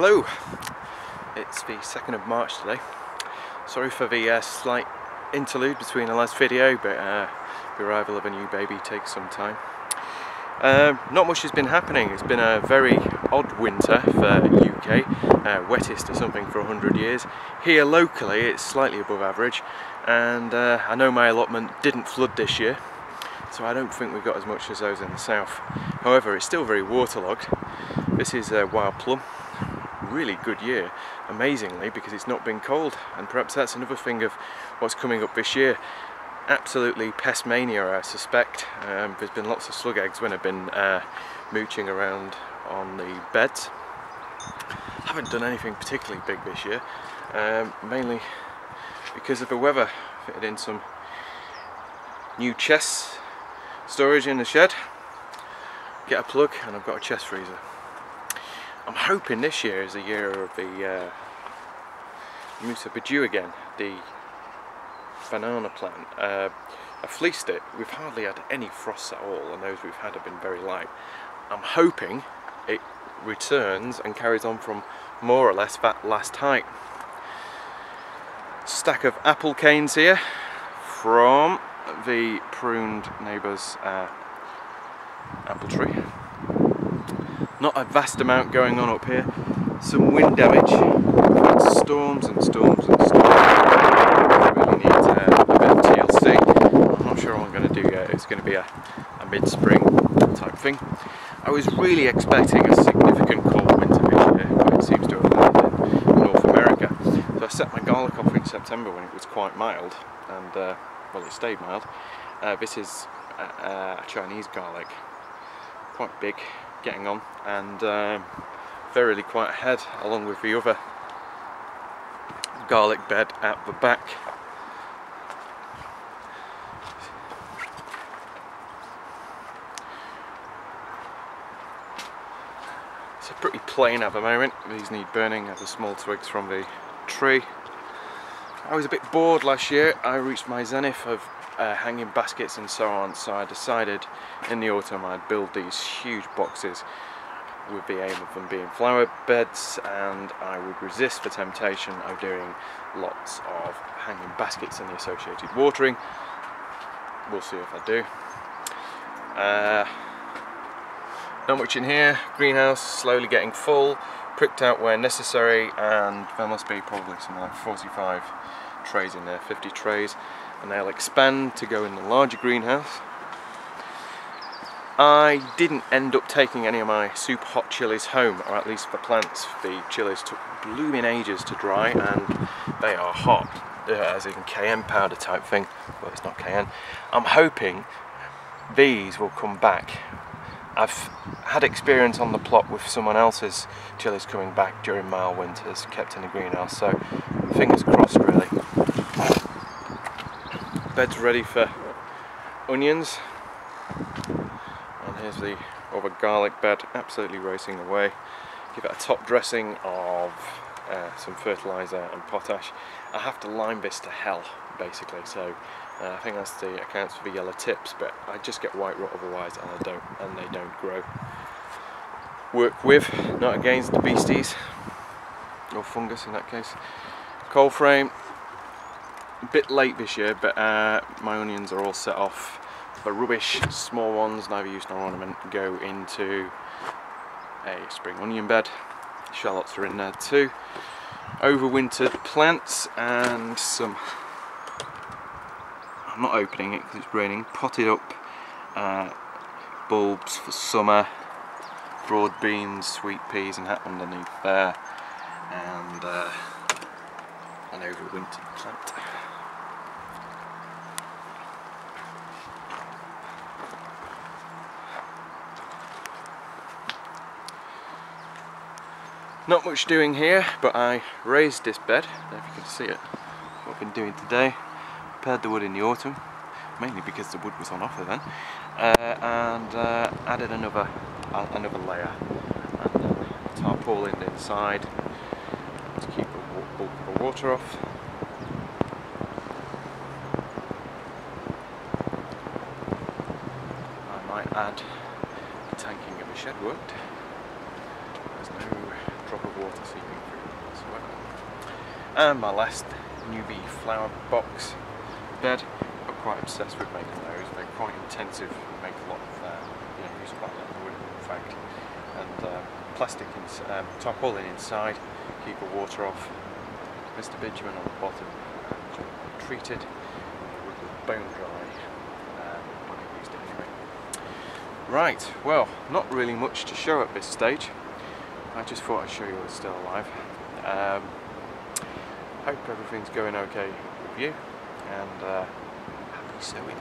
Hello, it's the 2nd of March today. Sorry for the slight interlude between the last video, but the arrival of a new baby takes some time. Not much has been happening. It's been a very odd winter for UK, wettest or something for 100 years. Here locally it's slightly above average, and I know my allotment didn't flood this year, so I don't think we've got as much as those in the south. However, it's still very waterlogged. This is wild plum. Really good year, amazingly, because it's not been cold, and perhaps that's another thing of what's coming up this year. Absolutely pest mania, I suspect. There's been lots of slug eggs when I've been mooching around on the beds. Haven't done anything particularly big this year, mainly because of the weather. Fitted in some new chest storage in the shed, get a plug, and I've got a chest freezer. I'm hoping this year is the year of the Musa Badu again, the banana plant. I fleeced it. We've hardly had any frosts at all, and those we've had have been very light. I'm hoping it returns and carries on from more or less that last height. Stack of apple canes here from the pruned neighbour's apple tree. Not a vast amount going on up here. Some wind damage. We've had storms and storms and storms. I really need a bit of TLC. I'm not sure what I'm going to do yet. It's going to be a mid-spring type thing. I was really expecting a significant cold winter this year, but it seems to have landed in North America. So I set my garlic off in September when it was quite mild, and well, it stayed mild. This is a Chinese garlic, quite big, getting on, and verily quite ahead, along with the other garlic bed at the back. It's pretty plain at the moment. These need burning. I have the small twigs from the tree. I was a bit bored last year. I reached my zenith of hanging baskets and so on, so I decided in the autumn I'd build these huge boxes with the aim of them being flower beds, and I would resist the temptation of doing lots of hanging baskets and the associated watering. We'll see if I do. Not much in here. Greenhouse slowly getting full, pricked out where necessary, and there must be probably something like 45 trays in there, 50 trays, and they'll expand to go in the larger greenhouse. I didn't end up taking any of my super hot chilies home, or at least the plants. The chilies took blooming ages to dry, and they are hot, as in cayenne powder type thing. Well, it's not cayenne. I'm hoping these will come back. I've had experience on the plot with someone else's chilies coming back during mild winters, kept in the greenhouse, so fingers crossed really. Bed's ready for onions, and here's the other garlic bed, absolutely racing away. Give it a top dressing of some fertiliser and potash. I have to lime this to hell, basically, so I think that's the accounts for the yellow tips, but I just get white rot otherwise, and they don't grow. Work with, not against the beasties, or fungus in that case. Cold frame, a bit late this year, but my onions are all set off. The rubbish, small ones, neither use nor ornament, go into a spring onion bed. Shallots are in there too. Overwintered plants and some, I'm not opening it because it's raining, potted up bulbs for summer, broad beans, sweet peas and that underneath there, and an overwintered plant. Not much doing here, but I raised this bed, I don't know if you can see it, what I've been doing today. Prepared the wood in the autumn, mainly because the wood was on offer then, and added another layer, and tarpaulin inside to keep the bulk of the water off. I might add the tanking of the shed worked. There's no drop of water seeping through whatsoever. And my last newbie flower box bed, I'm quite obsessed with making those. They're quite intensive, make a lot of use quite a lot of wood in fact, and plastic tarpaulin inside, keep the water off, Mr. Bitumen on the bottom, and treated with bone dry when I used it anyway. Right, well, not really much to show at this stage. I just thought I'd show you it's still alive. Hope everything's going okay with you, and happy sowing.